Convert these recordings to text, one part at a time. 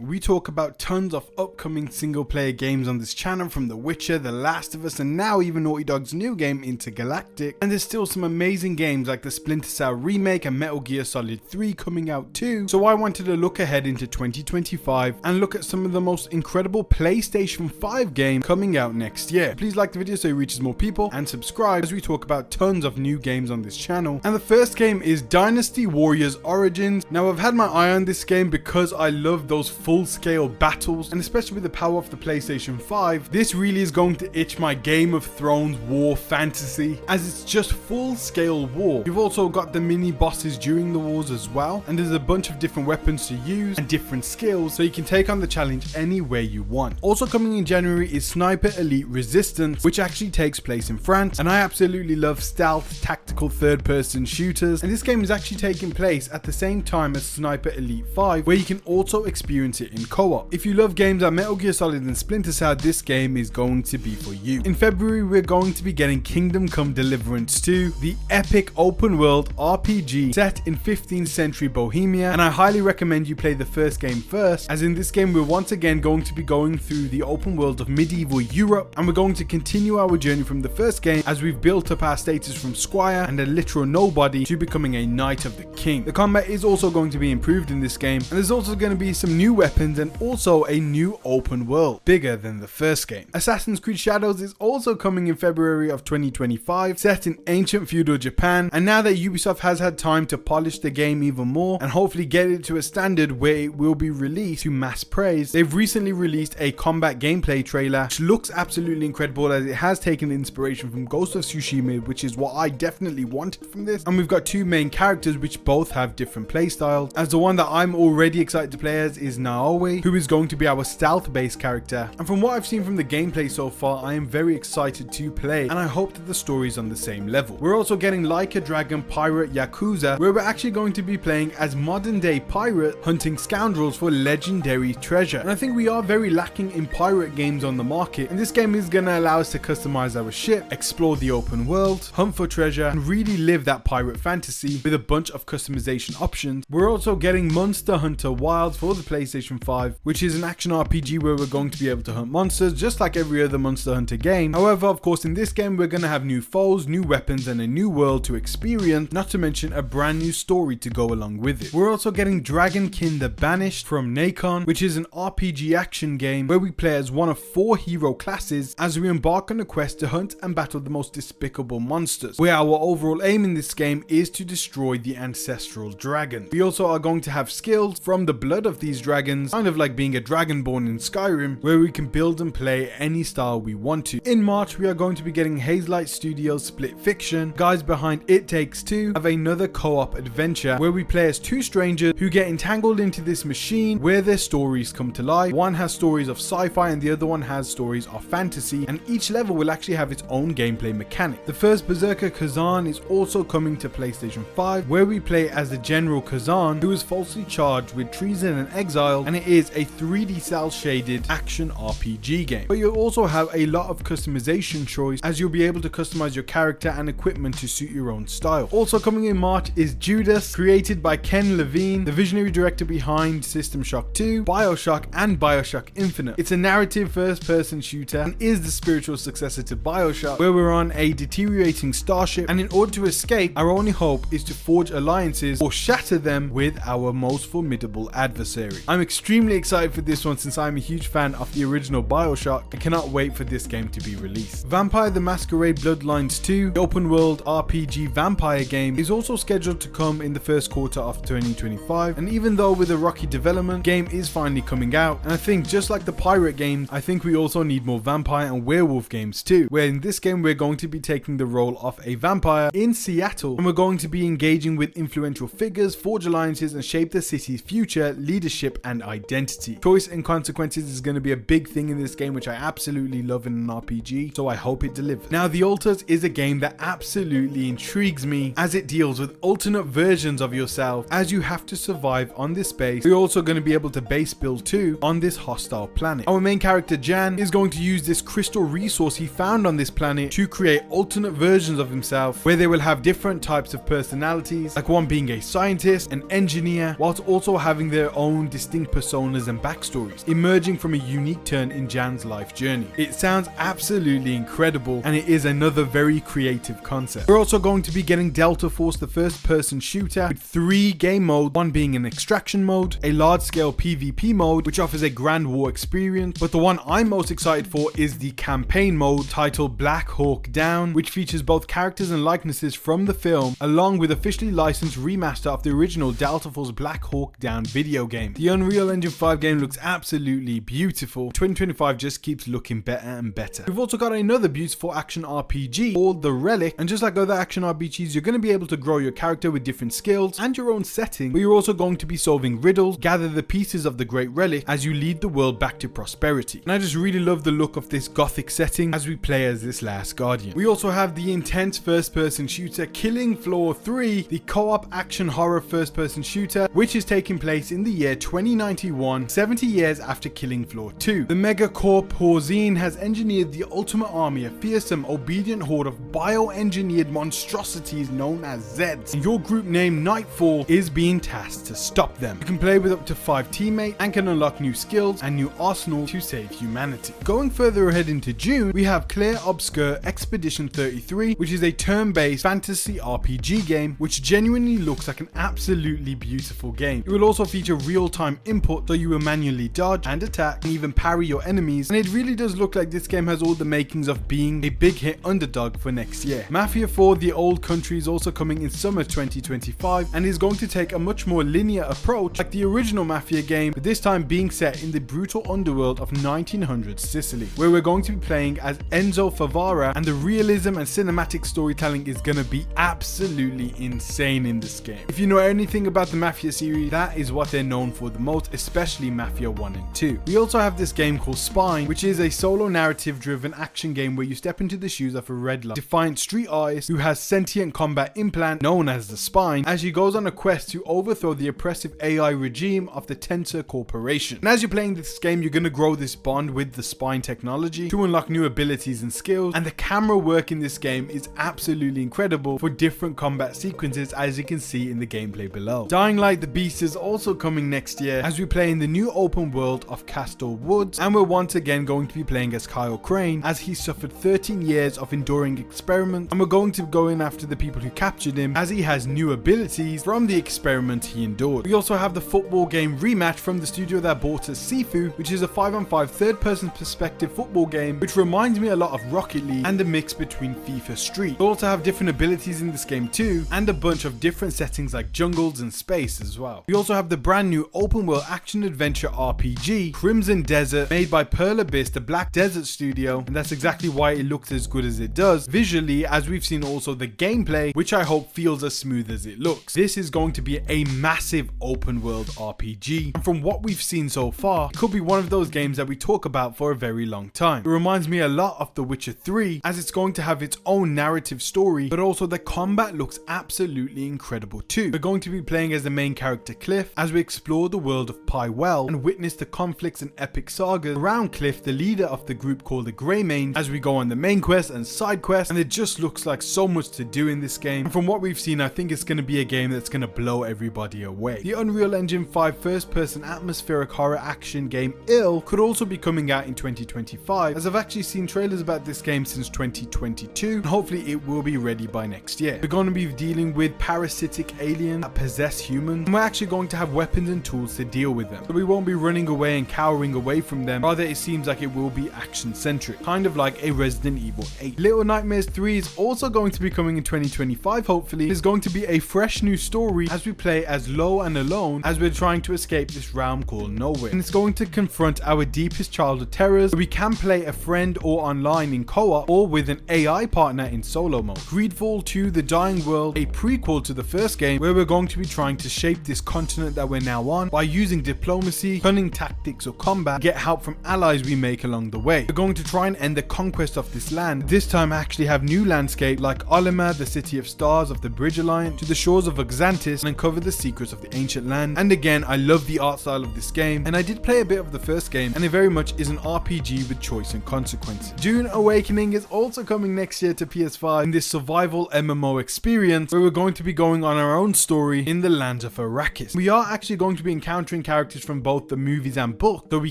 We talk about tons of upcoming single player games on this channel, from The Witcher, The Last of Us, and now even Naughty Dog's new game Intergalactic. And there's still some amazing games like the Splinter Cell remake and Metal Gear Solid 3 coming out too. So I wanted to look ahead into 2025 and look at some of the most incredible PlayStation 5 games coming out next year. Please like the video so it reaches more people and subscribe as we talk about tons of new games on this channel. And the first game is Dynasty Warriors Origins. Now I've had my eye on this game because I love those full-scale battles, and especially with the power of the PlayStation 5, this really is going to itch my Game of Thrones war fantasy, as it's just full-scale war. You've also got the mini bosses during the wars as well, and there's a bunch of different weapons to use and different skills, so you can take on the challenge any way you want. Also coming in January is Sniper Elite Resistance, which actually takes place in France, and I absolutely love stealth, tactical third-person shooters, and this game is actually taking place at the same time as Sniper Elite 5, where you can also experience it in co-op. If you love games like Metal Gear Solid and Splinter Cell, this game is going to be for you. In February, we're going to be getting Kingdom Come Deliverance 2, the epic open world RPG set in 15th century Bohemia, and I highly recommend you play the first game first, as in this game we're once again going to be going through the open world of medieval Europe, and we're going to continue our journey from the first game as we've built up our status from squire and a literal nobody to becoming a knight of the king. The combat is also going to be improved in this game, and there's also going to be some new weapons and also a new open world, bigger than the first game. Assassin's Creed Shadows is also coming in February of 2025, set in ancient feudal Japan, and now that Ubisoft has had time to polish the game even more and hopefully get it to a standard where it will be released to mass praise, they've recently released a combat gameplay trailer which looks absolutely incredible, as it has taken inspiration from Ghost of Tsushima, which is what I definitely wanted from this. And we've got two main characters which both have different playstyles, as the one that I'm already excited to play as is Naomi, who is going to be our stealth based character, and from what I've seen from the gameplay so far, I am very excited to play, and I hope that the story is on the same level. We're also getting Like a Dragon Pirate Yakuza, where we're actually going to be playing as modern day pirate hunting scoundrels for legendary treasure, and I think we are very lacking in pirate games on the market, and this game is going to allow us to customize our ship, explore the open world, hunt for treasure, and really live that pirate fantasy with a bunch of customization options. We're also getting Monster Hunter Wilds for the PlayStation 5, which is an action RPG where we're going to be able to hunt monsters just like every other Monster Hunter game. However, of course, in this game we're going to have new foes, new weapons, and a new world to experience, not to mention a brand new story to go along with it. We're also getting Dragonkin the Banished from Nacon, which is an RPG action game where we play as one of 4 hero classes as we embark on a quest to hunt and battle the most despicable monsters, where our overall aim in this game is to destroy the ancestral dragon. We also are going to have skills from the blood of these dragons, kind of like being a dragonborn in Skyrim, where we can build and play any style we want to. In March, we are going to be getting Hazelight Studios' Split Fiction. Guys behind It Takes Two have another co-op adventure where we play as 2 strangers who get entangled into this machine where their stories come to life. One has stories of sci-fi and the other one has stories of fantasy, and each level will actually have its own gameplay mechanic. The first Berserker Kazan is also coming to PlayStation 5, where we play as the General Kazan, who is falsely charged with treason and exile, and it is a 3D cel shaded action RPG game. But you'll also have a lot of customization choice, as you'll be able to customize your character and equipment to suit your own style. Also coming in March is Judas, created by Ken Levine, the visionary director behind System Shock 2, BioShock, and BioShock Infinite. It's a narrative first-person shooter and is the spiritual successor to BioShock, where we're on a deteriorating starship, and in order to escape, our only hope is to forge alliances or shatter them with our most formidable adversary. I'm extremely excited for this one since I'm a huge fan of the original BioShock. I cannot wait for this game to be released. Vampire the Masquerade Bloodlines 2, the open world RPG vampire game, is also scheduled to come in the first quarter of 2025, and even though with a rocky development, game is finally coming out, and I think just like the pirate games, I think we also need more vampire and werewolf games too, where in this game we're going to be taking the role of a vampire in Seattle, and we're going to be engaging with influential figures, forge alliances, and shape the city's future, leadership, and identity. Choice and consequences is going to be a big thing in this game, which I absolutely love in an RPG, so I hope it delivers. Now, The Altars is a game that absolutely intrigues me, as it deals with alternate versions of yourself as you have to survive on this space. We're also going to be able to base build too on this hostile planet. Our main character Jan is going to use this crystal resource he found on this planet to create alternate versions of himself, where they will have different types of personalities, like one being a scientist, an engineer, whilst also having their own distinct defined personas and backstories, emerging from a unique turn in Jan's life journey. It sounds absolutely incredible, and it is another very creative concept. We're also going to be getting Delta Force, the first person shooter, with 3 game modes, one being an extraction mode, a large scale PvP mode which offers a grand war experience, but the one I'm most excited for is the campaign mode titled Black Hawk Down, which features both characters and likenesses from the film along with officially licensed remaster of the original Delta Force Black Hawk Down video game. The Unreal Engine 5 game looks absolutely beautiful. 2025 just keeps looking better and better. We've also got another beautiful action RPG called The Relic, and just like other action RPGs, you're going to be able to grow your character with different skills and your own setting, but you're also going to be solving riddles, gather the pieces of the Great Relic as you lead the world back to prosperity. And I just really love the look of this gothic setting as we play as this last guardian. We also have the intense first person shooter Killing Floor 3, the co-op action horror first person shooter, which is taking place in the year 2091, 70 years after Killing Floor 2. The Megacorp Horzine has engineered the ultimate army, a fearsome, obedient horde of bioengineered monstrosities known as Zeds, and your group named Nightfall is being tasked to stop them. You can play with up to 5 teammates and can unlock new skills and new arsenals to save humanity. Going further ahead into June, we have Clair Obscur Expedition 33, which is a turn-based fantasy RPG game which genuinely looks like an absolutely beautiful game. It will also feature real-time input, so you will manually dodge and attack and even parry your enemies, and it really does look like this game has all the makings of being a big hit underdog for next year. Mafia 4 The Old Country is also coming in summer 2025 and is going to take a much more linear approach like the original Mafia game, but this time being set in the brutal underworld of 1900s Sicily, where we're going to be playing as Enzo Favara, and the realism and cinematic storytelling is gonna be absolutely insane in this game. If you know anything about the Mafia series, that is what they're known for the most, especially Mafia 1 and 2. We also have this game called Spine, which is a solo narrative driven action game where you step into the shoes of a red-light defiant street artist who has sentient combat implant known as the Spine, as she goes on a quest to overthrow the oppressive AI regime of the Tensor Corporation. And as you're playing this game, you're going to grow this bond with the Spine technology to unlock new abilities and skills, and the camera work in this game is absolutely incredible for different combat sequences, as you can see in the gameplay below. Dying Light the Beast is also coming next year as we play in the new open world of Castor Woods, and we're once again going to be playing as Kyle Crane as he suffered 13 years of enduring experiment, and we're going to go in after the people who captured him as he has new abilities from the experiment he endured. We also have the football game Rematch from the studio that bought us Sifu, which is a 5-on-5 third-person perspective football game which reminds me a lot of Rocket League and a mix between FIFA Street. We also have different abilities in this game too, and a bunch of different settings like jungles and space as well. We also have the brand new open world action adventure RPG Crimson Desert, made by Pearl Abyss, the Black Desert studio, and that's exactly why it looks as good as it does visually, as we've seen also the gameplay, which I hope feels as smooth as it looks. This is going to be a massive open world RPG, and from what we've seen so far, it could be one of those games that we talk about for a very long time. It reminds me a lot of The Witcher 3, as it's going to have its own narrative story, but also the combat looks absolutely incredible too. We're going to be playing as the main character Cliff as we explore the world of Pywell and witness the conflicts and epic sagas around Cliff, the leader of the group called the Greymanes, as we go on the main quest and side quests, and it just looks like so much to do in this game. And from what we've seen, I think it's going to be a game that's going to blow everybody away. The Unreal Engine 5 first-person atmospheric horror action game Ill could also be coming out in 2025, as I've actually seen trailers about this game since 2022, and hopefully it will be ready by next year. We're going to be dealing with parasitic aliens that possess humans, and we're actually going to have weapons and tools to deal with them. So we won't be running away and cowering away from them, rather it seems like it will be action-centric, kind of like a Resident Evil 8. Little Nightmares 3 is also going to be coming in 2025, hopefully. It's going to be a fresh new story as we play as Low and Alone as we're trying to escape this realm called Nowhere. And it's going to confront our deepest childhood terrors. We can play a friend or online in co-op, or with an AI partner in solo mode. Greedfall 2 The Dying World, a prequel to the first game, where we're going to be trying to shape this continent that we're now on by using diplomacy, cunning tactics or combat, get help from allies we make along the way. We're going to try and end the conquest of this land, this time actually have new landscape like Olimar, the City of Stars of the Bridge Alliance, to the shores of Xantis, and uncover the secrets of the ancient land. And again, I love the art style of this game, and I did play a bit of the first game, and it very much is an RPG with choice and consequences. Dune Awakening is also coming next year to PS5 in this survival MMO experience where we're going to be going on our own story in the lands of Arrakis. We are actually going to be encountering featuring characters from both the movies and book, though we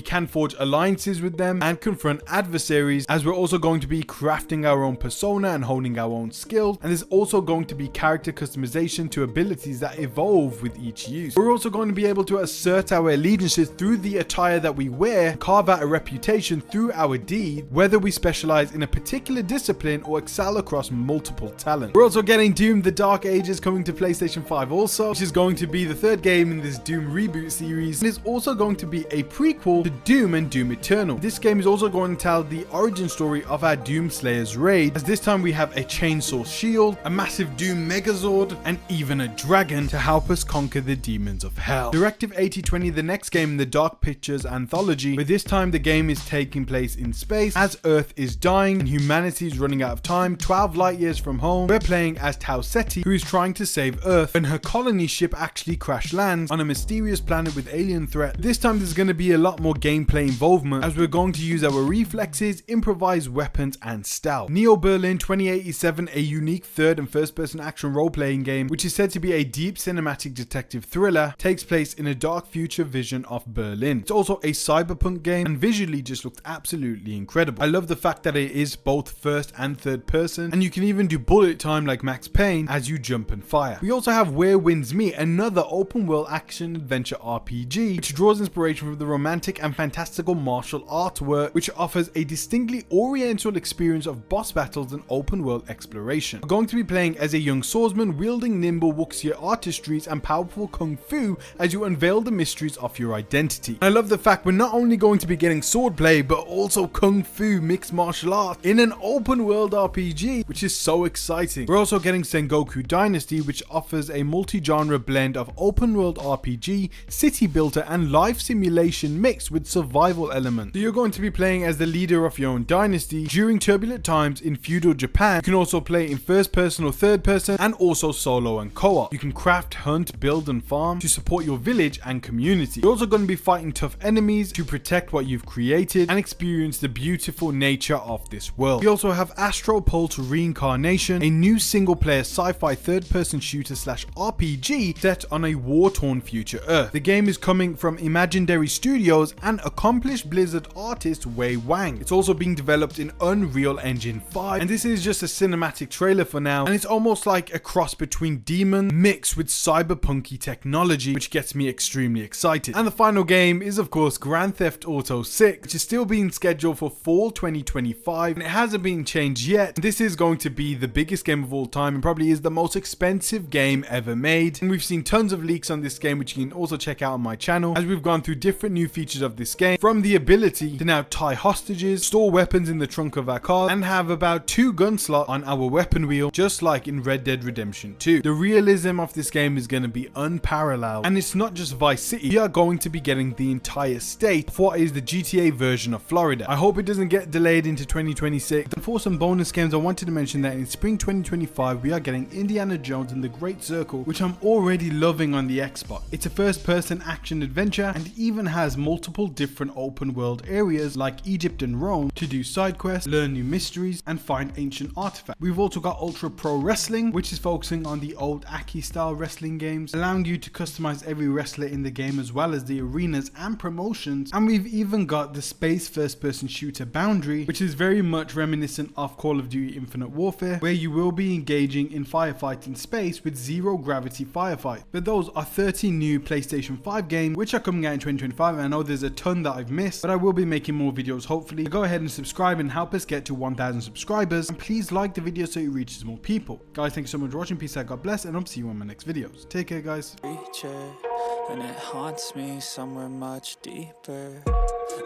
can forge alliances with them and confront adversaries, as we're also going to be crafting our own persona and honing our own skills, and there's also going to be character customization to abilities that evolve with each use. We're also going to be able to assert our allegiances through the attire that we wear, carve out a reputation through our deed, whether we specialize in a particular discipline or excel across multiple talents. We're also getting Doom The Dark Ages coming to PlayStation 5 also, which is going to be the third game in this Doom reboot series, and is also going to be a prequel to Doom and Doom Eternal. This game is also going to tell the origin story of our Doom Slayer's raid, as this time we have a chainsaw shield, a massive Doom Megazord, and even a dragon to help us conquer the demons of hell. Directive 8020, the next game in the Dark Pictures anthology, but this time the game is taking place in space as Earth is dying and humanity is running out of time 12 light years from home. We're playing as Tau Ceti, who is trying to save Earth when her colony ship actually crash lands on a mysterious planet with alien threat. This time there's going to be a lot more gameplay involvement, as we're going to use our reflexes, improvised weapons, and stealth. Neo Berlin 2087, a unique third and first person action role-playing game, which is said to be a deep cinematic detective thriller, takes place in a dark future vision of Berlin. It's also a cyberpunk game and visually just looks absolutely incredible. I love the fact that it is both first and third person, and you can even do bullet time like Max Payne as you jump and fire. We also have Where Winds Meet, another open world action adventure RPG, which draws inspiration from the romantic and fantastical martial artwork, which offers a distinctly oriental experience of boss battles and open world exploration. We're going to be playing as a young swordsman wielding nimble wuxia artistries and powerful kung fu as you unveil the mysteries of your identity. I love the fact we're not only going to be getting swordplay but also kung fu mixed martial arts in an open world RPG, which is so exciting. We're also getting Sengoku Dynasty, which offers a multi-genre blend of open world RPG, city builder, and life simulation mixed with survival elements. So you're going to be playing as the leader of your own dynasty during turbulent times in feudal Japan. You can also play in first person or third person, and also solo and co-op. You can craft, hunt, build, and farm to support your village and community. You're also going to be fighting tough enemies to protect what you've created and experience the beautiful nature of this world. We also have Astropulse Reincarnation, a new single-player sci-fi third-person shooter slash RPG set on a war-torn future Earth. The game is coming from Imaginary Studios and accomplished Blizzard artist Wei Wang. It's also being developed in Unreal Engine 5, and this is just a cinematic trailer for now, and it's almost like a cross between Demon mixed with cyberpunky technology, which gets me extremely excited. And the final game is of course Grand Theft Auto 6, which is still being scheduled for fall 2025, and it hasn't been changed yet. This is going to be the biggest game of all time and probably is the most expensive game ever made, and we've seen tons of leaks on this game, which you can also check out on my channel, as we've gone through different new features of this game, from the ability to now tie hostages, store weapons in the trunk of our car, and have about 2 gun slots on our weapon wheel, just like in Red Dead Redemption 2. The realism of this game is going to be unparalleled, and it's not just Vice City. We are going to be getting the entire state of what is the GTA version of Florida. I hope it doesn't get delayed into 2026. And for some bonus games, I wanted to mention that in spring 2025 we are getting Indiana Jones and the Great Circle, which I'm already loving on the Xbox. It's a first person action adventure and even has multiple different open world areas like Egypt and Rome to do side quests, learn new mysteries, and find ancient artifacts. We've also got Ultra Pro Wrestling, which is focusing on the old Aki style wrestling games, allowing you to customize every wrestler in the game as well as the arenas and promotions. And we've even got the space first person shooter Boundary, which is very much reminiscent of Call of Duty Infinite Warfare, where you will be engaging in firefights in space with zero gravity firefight. But those are 30 new PlayStation 5 games which are coming out in 2025, and I know there's a ton that I've missed, but I will be making more videos hopefully. So go ahead and subscribe and help us get to 1,000 subscribers, and please like the video so it reaches more people. Guys, thank you so much for watching. Peace out, God bless, and I'll see you on my next videos. Take care, guys. And it haunts me somewhere much deeper.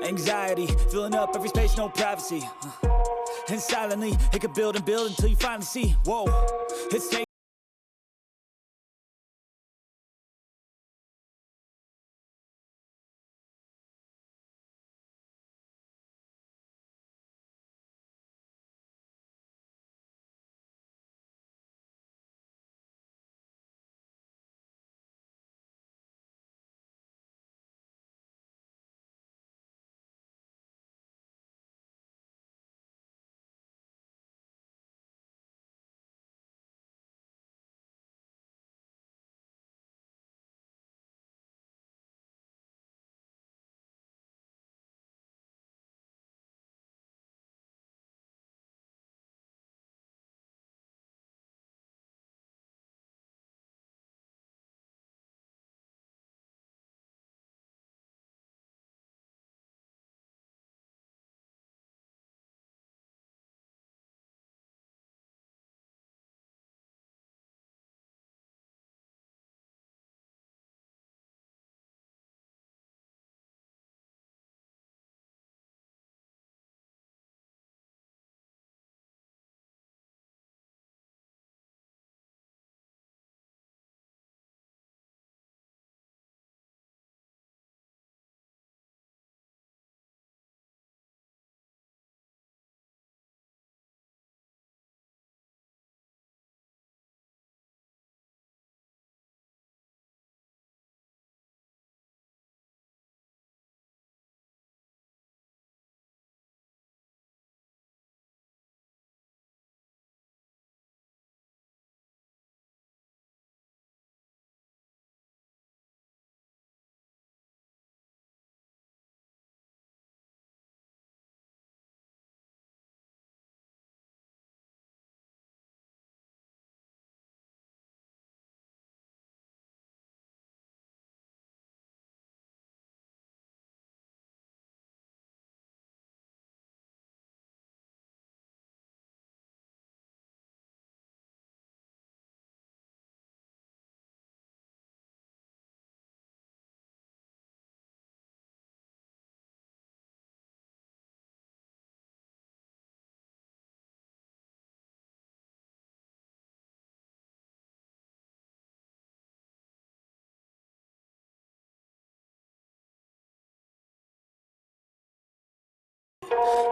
Anxiety filling up every space, no privacy. And silently it could build and build until you finally see, whoa, it's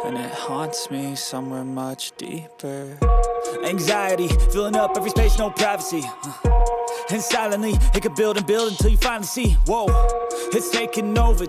and it haunts me somewhere much deeper. Anxiety, filling up every space, no privacy. And silently, it could build and build until you finally see, whoa, it's taking over.